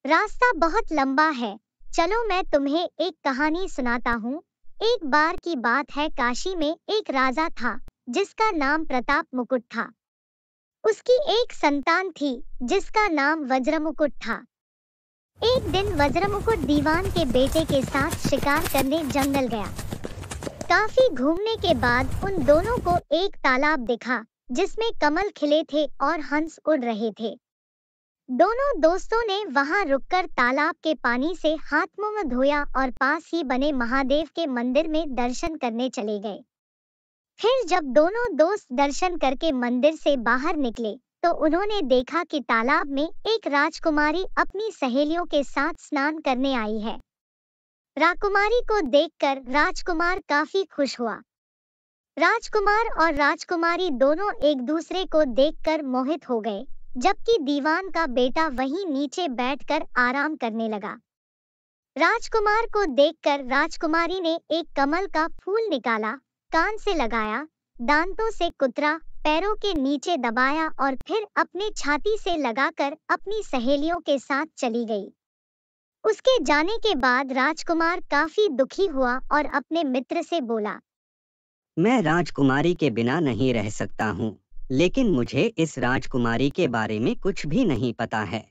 रास्ता बहुत लंबा है। चलो मैं तुम्हें एक कहानी सुनाता हूँ। एक बार की बात है, काशी में एक राजा था जिसका नाम प्रताप मुकुट था। उसकी एक संतान थी जिसका नाम वज्रमुकुट था। एक दिन वज्रमुकुट दीवान के बेटे के साथ शिकार करने जंगल गया। काफी घूमने के बाद उन दोनों को एक तालाब दिखा जिसमें कमल खिले थे और हंस उड़ रहे थे। दोनों दोस्तों ने वहां रुककर तालाब के पानी से हाथ मुंह धोया और पास ही बने महादेव के मंदिर में दर्शन करने चले गए। फिर जब दोनों दोस्त दर्शन करके मंदिर से बाहर निकले तो उन्होंने देखा कि तालाब में एक राजकुमारी अपनी सहेलियों के साथ स्नान करने आई है। राजकुमारी को देखकर राजकुमार काफी खुश हुआ। राजकुमार और राजकुमारी दोनों एक दूसरे को देखकर मोहित हो गए, जबकि दीवान का बेटा वहीं नीचे बैठकर आराम करने लगा। राजकुमार को देखकर राजकुमारी ने एक कमल का फूल निकाला, कान से लगाया, दांतों से कुतरा, पैरों के नीचे दबाया और फिर अपने छाती से लगाकर अपनी सहेलियों के साथ चली गई। उसके जाने के बाद राजकुमार काफी दुखी हुआ और अपने मित्र से बोला, मैं राजकुमारी के बिना नहीं रह सकता हूँ, लेकिन मुझे इस राजकुमारी के बारे में कुछ भी नहीं पता है।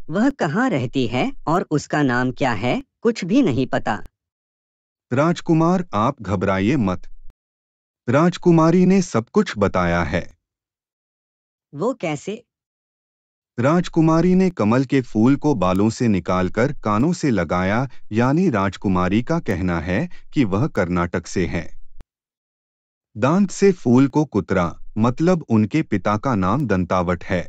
वह कहाँ रहती है और उसका नाम क्या है, कुछ भी नहीं पता। राजकुमार, आप घबराइए मत। राजकुमारी ने सब कुछ बताया है। वो कैसे? राजकुमारी ने कमल के फूल को बालों से निकालकर कानों से लगाया, यानी राजकुमारी का कहना है कि वह कर्नाटक से है। दांत से फूल को कुतरा, मतलब उनके पिता का नाम दंतावट है।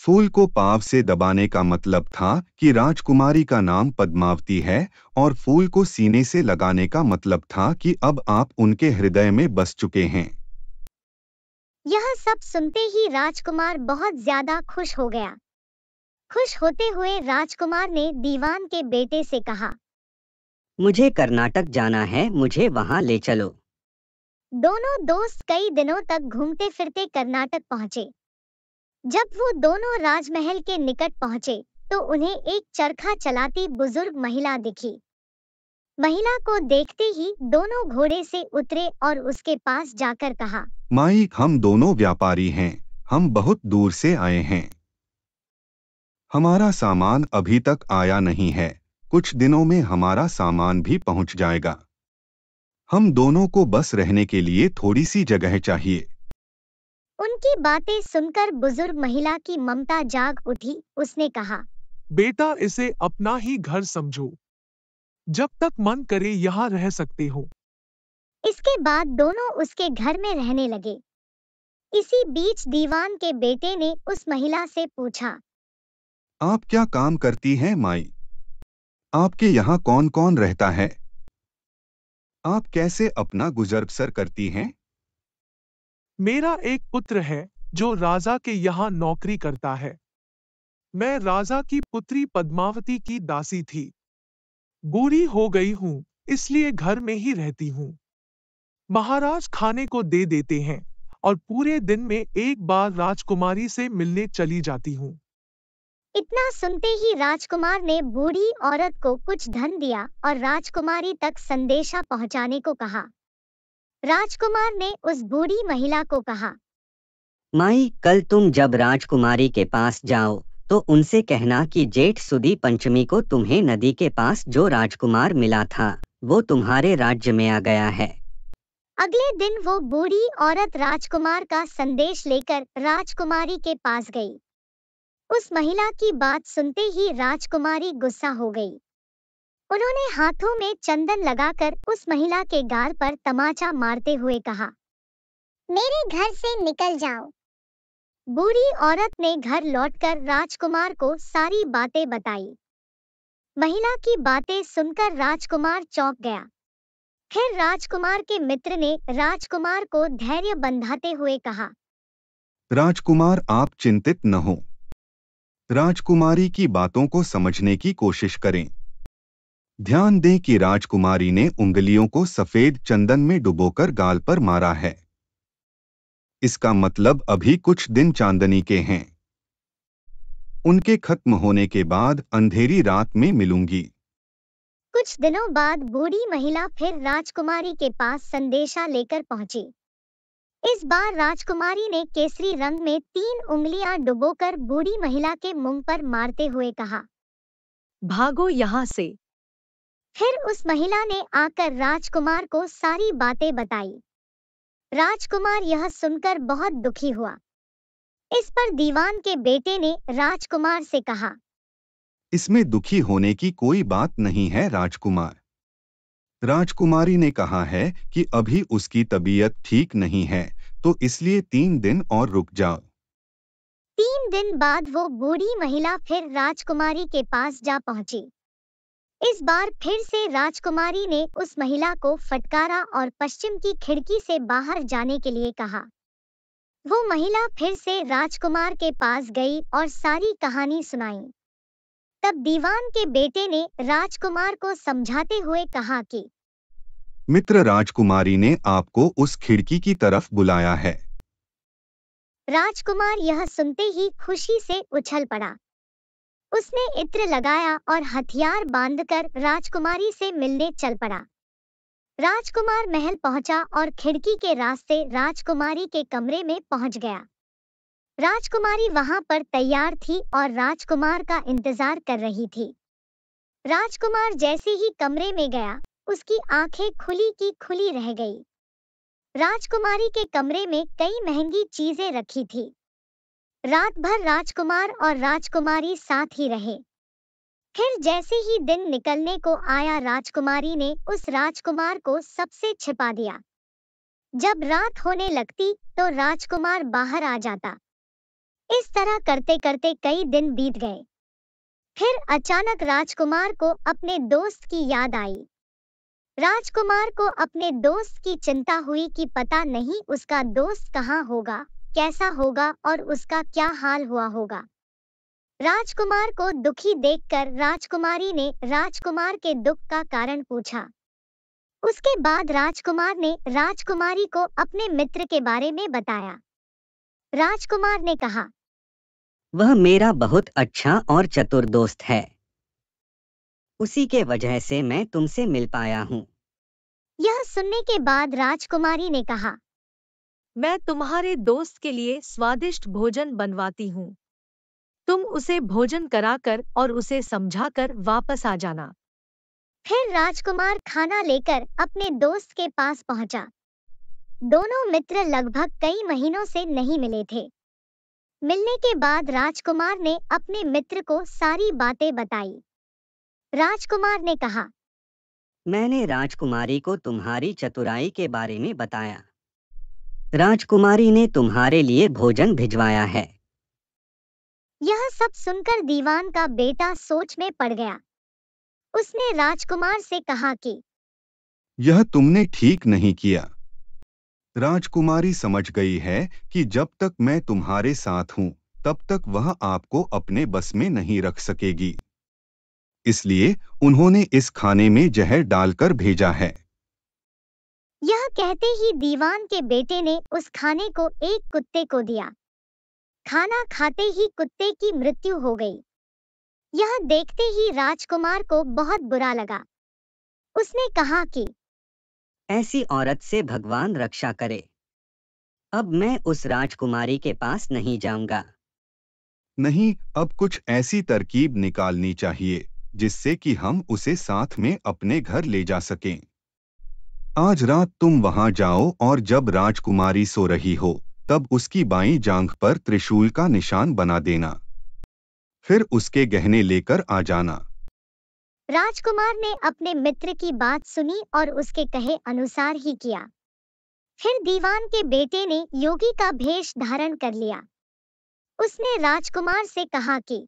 फूल को पाँव से दबाने का मतलब था कि राजकुमारी का नाम पद्मावती है, और फूल को सीने से लगाने का मतलब था कि अब आप उनके हृदय में बस चुके हैं। यह सब सुनते ही राजकुमार बहुत ज्यादा खुश हो गया। खुश होते हुए राजकुमार ने दीवान के बेटे से कहा, मुझे कर्नाटक जाना है, मुझे वहाँ ले चलो। दोनों दोस्त कई दिनों तक घूमते फिरते कर्नाटक पहुंचे। जब वो दोनों राजमहल के निकट पहुंचे तो उन्हें एक चरखा चलाती बुजुर्ग महिला दिखी। महिला को देखते ही दोनों घोड़े से उतरे और उसके पास जाकर कहा, माई, हम दोनों व्यापारी हैं, हम बहुत दूर से आए हैं। हमारा सामान अभी तक आया नहीं है, कुछ दिनों में हमारा सामान भी पहुंच जाएगा। हम दोनों को बस रहने के लिए थोड़ी सी जगह चाहिए। उनकी बातें सुनकर बुजुर्ग महिला की ममता जाग उठी। उसने कहा, बेटा, इसे अपना ही घर समझो। जब तक मन करे यहाँ रह सकते हो। इसके बाद दोनों उसके घर में रहने लगे। इसी बीच दीवान के बेटे ने उस महिला से पूछा, आप क्या काम करती हैं माई? आपके यहाँ कौन कौन रहता है? आप कैसे अपना गुजर बसर करती हैं? मेरा एक पुत्र है जो राजा के यहाँ नौकरी करता है। मैं राजा की पुत्री पद्मावती की दासी थी। बूढ़ी हो गई हूँ, इसलिए घर में ही रहती हूँ। महाराज खाने को दे देते हैं और पूरे दिन में एक बार राजकुमारी से मिलने चली जाती हूँ। इतना सुनते ही राजकुमार ने बूढ़ी औरत को कुछ धन दिया और राजकुमारी तक संदेशा पहुंचाने को कहा। राजकुमार ने उस बूढ़ी महिला को कहा, माई, कल तुम जब राजकुमारी के पास जाओ तो उनसे कहना कि जेठ सुदी पंचमी को तुम्हें नदी के पास जो राजकुमार मिला था वो तुम्हारे राज्य में आ गया है। अगले दिन वो बूढ़ी औरत राजकुमार का संदेश लेकर राजकुमारी के पास गई। उस महिला की बात सुनते ही राजकुमारी गुस्सा हो गई। उन्होंने हाथों में चंदन लगाकर उस महिला के गाल पर तमाचा मारते हुए कहा, मेरे घर से निकल जाओ। बूढ़ी औरत ने घर लौटकर राजकुमार को सारी बातें बताई। महिला की बातें सुनकर राजकुमार चौंक गया। फिर राजकुमार के मित्र ने राजकुमार को धैर्य बंधाते हुए कहा, राजकुमार, आप चिंतित न हो। राजकुमारी की बातों को समझने की कोशिश करें। ध्यान दें कि राजकुमारी ने उंगलियों को सफेद चंदन में डुबोकर गाल पर मारा है। इसका मतलब अभी कुछ दिन चांदनी के हैं। उनके खत्म होने के बाद अंधेरी रात में मिलूंगी। कुछ दिनों बाद बूढ़ी महिला फिर राजकुमारी के पास संदेशा लेकर पहुंची। इस बार राजकुमारी ने केसरी रंग में 3 उंगलियां डुबोकर बूढ़ी महिला के मुंह पर मारते हुए कहा, भागो यहाँ से। फिर उस महिला ने आकर राजकुमार को सारी बातें बताई। राजकुमार यह सुनकर बहुत दुखी हुआ। इस पर दीवान के बेटे ने राजकुमार से कहा, इसमें दुखी होने की कोई बात नहीं है राजकुमार। राजकुमारी ने कहा है कि अभी उसकी तबीयत ठीक नहीं है, तो इसलिए 3 दिन और रुक जाओ। 3 दिन बाद वो बूढ़ी महिला फिर राजकुमारी के पास जा पहुंची। इस बार फिर से राजकुमारी ने उस महिला को फटकारा और पश्चिम की खिड़की से बाहर जाने के लिए कहा। वो महिला फिर से राजकुमार के पास गई और सारी कहानी सुनाई। तब दीवान के बेटे ने राजकुमार को समझाते हुए कहा कि मित्र राजकुमारी ने आपको उस खिड़की की तरफ बुलाया है। राजकुमार यह सुनते ही खुशी से उछल पड़ा। उसने इत्र लगाया और हथियार बांधकर राजकुमारी से मिलने चल पड़ा। राजकुमार महल पहुंचा और खिड़की के रास्ते राजकुमारी के कमरे में पहुंच गया। राजकुमारी वहां पर तैयार थी और राजकुमार का इंतजार कर रही थी। राजकुमार जैसे ही कमरे में गया, उसकी आंखें खुली की खुली रह गई। राजकुमारी के कमरे में कई महंगी चीजें रखी थी। रात भर राजकुमार और राजकुमारी साथ ही रहे। फिर जैसे ही दिन निकलने को आया, राजकुमारी ने उस राजकुमार को सबसे छिपा दिया। जब रात होने लगती तो राजकुमार बाहर आ जाता। इस तरह करते करते कई दिन बीत गए। फिर अचानक राजकुमार को अपने दोस्त की याद आई। राजकुमार को अपने दोस्त की चिंता हुई कि पता नहीं उसका दोस्त कहाँ होगा, कैसा होगा और उसका क्या हाल हुआ होगा। राजकुमार को दुखी देखकर राजकुमारी ने राजकुमार के दुख का कारण पूछा। उसके बाद राजकुमार ने राजकुमारी को अपने मित्र के बारे में बताया। राजकुमार ने कहा, वह मेरा बहुत अच्छा और चतुर दोस्त है। उसी के वजह से मैं तुमसे मिल पाया हूँ। यह सुनने के बाद राजकुमारी ने कहा, मैं तुम्हारे दोस्त के लिए स्वादिष्ट भोजन बनवाती हूँ। तुम उसे भोजन कराकर और उसे समझाकर वापस आ जाना। फिर राजकुमार खाना लेकर अपने दोस्त के पास पहुंचा। दोनों मित्र लगभग कई महीनों से नहीं मिले थे। मिलने के बाद राजकुमार ने अपने मित्र को सारी बातें बताई। राजकुमार ने कहा, मैंने राजकुमारी को तुम्हारी चतुराई के बारे में बताया। राजकुमारी ने तुम्हारे लिए भोजन भिजवाया है। यह सब सुनकर दीवान का बेटा सोच में पड़ गया। उसने राजकुमार से कहा कि यह तुमने ठीक नहीं किया। राजकुमारी समझ गई है कि जब तक मैं तुम्हारे साथ हूं, तब तक वह आपको अपने बस में नहीं रख सकेगी। इसलिए उन्होंने इस खाने में जहर डालकर भेजा है। यह कहते ही दीवान के बेटे ने उस खाने को एक कुत्ते को दिया। खाना खाते ही कुत्ते की मृत्यु हो गई। यह देखते ही राजकुमार को बहुत बुरा लगा। उसने कहा कि ऐसी औरत से भगवान रक्षा करे। अब मैं उस राजकुमारी के पास नहीं जाऊंगा। नहीं, अब कुछ ऐसी तरकीब निकालनी चाहिए जिससे कि हम उसे साथ में अपने घर ले जा सकें। आज रात तुम वहां जाओ और जब राजकुमारी सो रही हो, तब उसकी बाईं जांघ पर त्रिशूल का निशान बना देना। फिर उसके गहने लेकर आ जाना। राजकुमार ने अपने मित्र की बात सुनी और उसके कहे अनुसार ही किया। फिर दीवान के बेटे ने योगी का भेष धारण कर लिया। उसने राजकुमार से कहा कि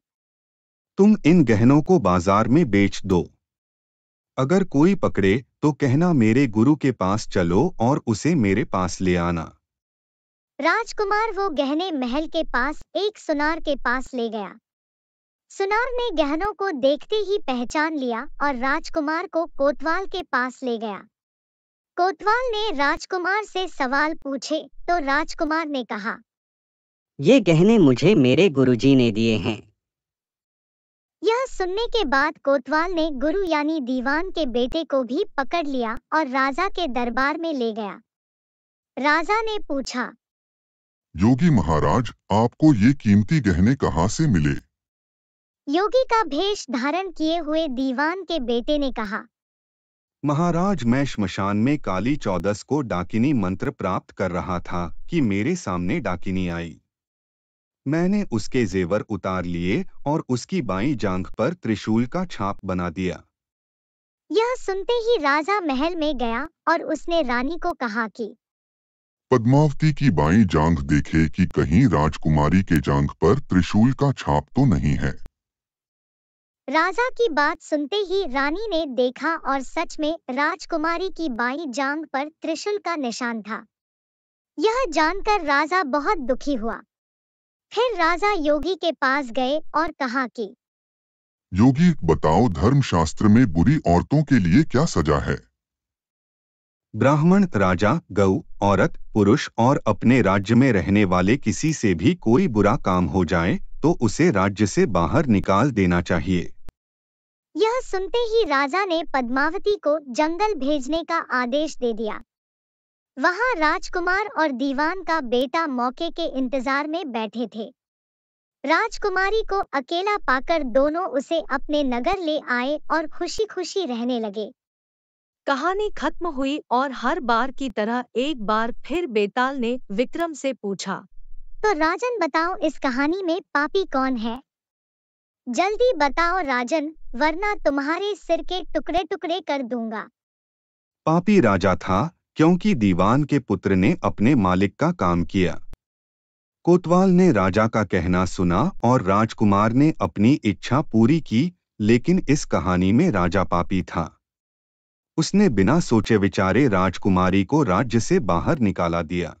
तुम इन गहनों को बाजार में बेच दो। अगर कोई पकड़े तो कहना मेरे गुरु के पास चलो और उसे मेरे पास ले आना। राजकुमार वो गहने महल के पास एक सुनार के पास ले गया। सुनार ने गहनों को देखते ही पहचान लिया और राजकुमार को कोतवाल के पास ले गया। कोतवाल ने राजकुमार से सवाल पूछे तो राजकुमार ने कहा, ये गहने मुझे मेरे गुरुजी ने दिए हैं। यह सुनने के बाद कोतवाल ने गुरु यानी दीवान के बेटे को भी पकड़ लिया और राजा के दरबार में ले गया। राजा ने पूछा, योगी महाराज, आपको ये कीमती गहने कहाँ से मिले? योगी का भेष धारण किए हुए दीवान के बेटे ने कहा, महाराज, मैं श्मशान में काली चौदस को डाकिनी मंत्र प्राप्त कर रहा था कि मेरे सामने डाकिनी आई। मैंने उसके जेवर उतार लिए और उसकी बाईं जांघ पर त्रिशूल का छाप बना दिया। यह सुनते ही राजा महल में गया और उसने रानी को कहा कि पद्मावती की बाईं जांघ देखे कि कहीं राजकुमारी के जांघ पर त्रिशूल का छाप तो नहीं है। राजा की बात सुनते ही रानी ने देखा और सच में राजकुमारी की बाईं जांघ पर त्रिशूल का निशान था। यह जानकर राजा बहुत दुखी हुआ। फिर राजा योगी के पास गए और कहा कि योगी, बताओ, धर्मशास्त्र में बुरी औरतों के लिए क्या सजा है? ब्राह्मण, राजा, गऊ, औरत, पुरुष और अपने राज्य में रहने वाले किसी से भी कोई बुरा काम हो जाए तो उसे राज्य से बाहर निकाल देना चाहिए। यह सुनते ही राजा ने पद्मावती को जंगल भेजने का आदेश दे दिया। वहां राजकुमार और दीवान का बेटा मौके के इंतजार में बैठे थे। राजकुमारी को अकेला पाकर दोनों उसे अपने नगर ले आए और खुशी खुशी रहने लगे। कहानी खत्म हुई और हर बार की तरह एक बार फिर बेताल ने विक्रम से पूछा, तो राजन, बताओ इस कहानी में पापी कौन है? जल्दी बताओ राजन, वरना तुम्हारे सिर के टुकड़े टुकड़े कर दूंगा। पापी राजा था, क्योंकि दीवान के पुत्र ने अपने मालिक का काम किया। कोतवाल ने राजा का कहना सुना और राजकुमार ने अपनी इच्छा पूरी की, लेकिन इस कहानी में राजा पापी था। उसने बिना सोचे विचारे राजकुमारी को राज्य से बाहर निकाला दिया।